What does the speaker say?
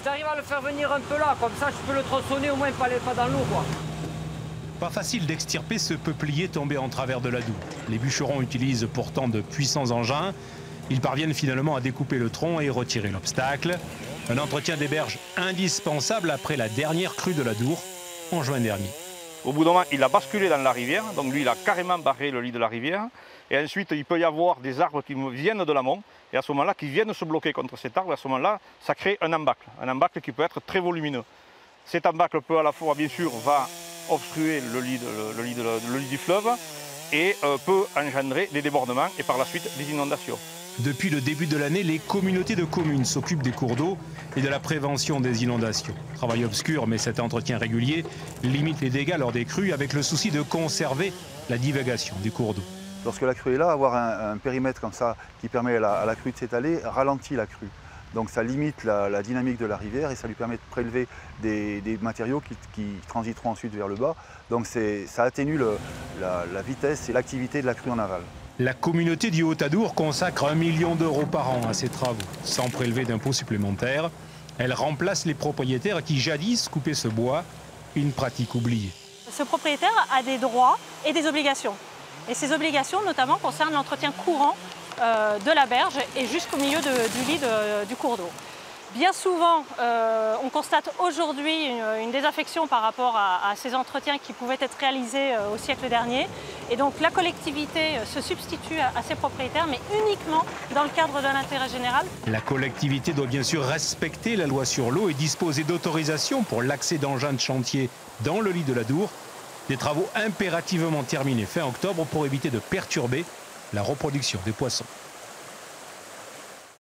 Si tu arrives à le faire venir un peu là, comme ça, je peux le tronçonner, au moins pas dans l'eau, quoi. Pas facile d'extirper ce peuplier tombé en travers de l'Adour. Les bûcherons utilisent pourtant de puissants engins. Ils parviennent finalement à découper le tronc et retirer l'obstacle. Un entretien des berges indispensable après la dernière crue de l'Adour en juin dernier. Au bout d'un moment, il a basculé dans la rivière, donc lui, il a carrément barré le lit de la rivière. Et ensuite, il peut y avoir des arbres qui viennent de l'amont, et à ce moment-là, qui viennent se bloquer contre cet arbre. Et à ce moment-là, ça crée un embâcle qui peut être très volumineux. Cet embâcle peut à la fois, bien sûr, va obstruer le lit du fleuve et peut engendrer des débordements et par la suite des inondations. Depuis le début de l'année, les communautés de communes s'occupent des cours d'eau et de la prévention des inondations. Travail obscur, mais cet entretien régulier limite les dégâts lors des crues avec le souci de conserver la divagation du cours d'eau. Lorsque la crue est là, avoir un périmètre comme ça qui permet à la crue de s'étaler ralentit la crue. Donc ça limite la dynamique de la rivière et ça lui permet de prélever des matériaux qui transiteront ensuite vers le bas. Donc ça atténue la vitesse et l'activité de la crue en aval. La communauté du Haut-Adour consacre 1 million d'euros par an à ces travaux, sans prélever d'impôts supplémentaires. Elle remplace les propriétaires qui jadis coupaient ce bois, une pratique oubliée. Ce propriétaire a des droits et des obligations. Et ces obligations notamment concernent l'entretien courant de la berge et jusqu'au milieu du lit du cours d'eau. Bien souvent, on constate aujourd'hui une désaffection par rapport à ces entretiens qui pouvaient être réalisés au siècle dernier. Et donc la collectivité se substitue à ces propriétaires, mais uniquement dans le cadre de l'intérêt général. La collectivité doit bien sûr respecter la loi sur l'eau et disposer d'autorisation pour l'accès d'engins de chantier dans le lit de l'Adour. Des travaux impérativement terminés fin octobre pour éviter de perturber la reproduction des poissons.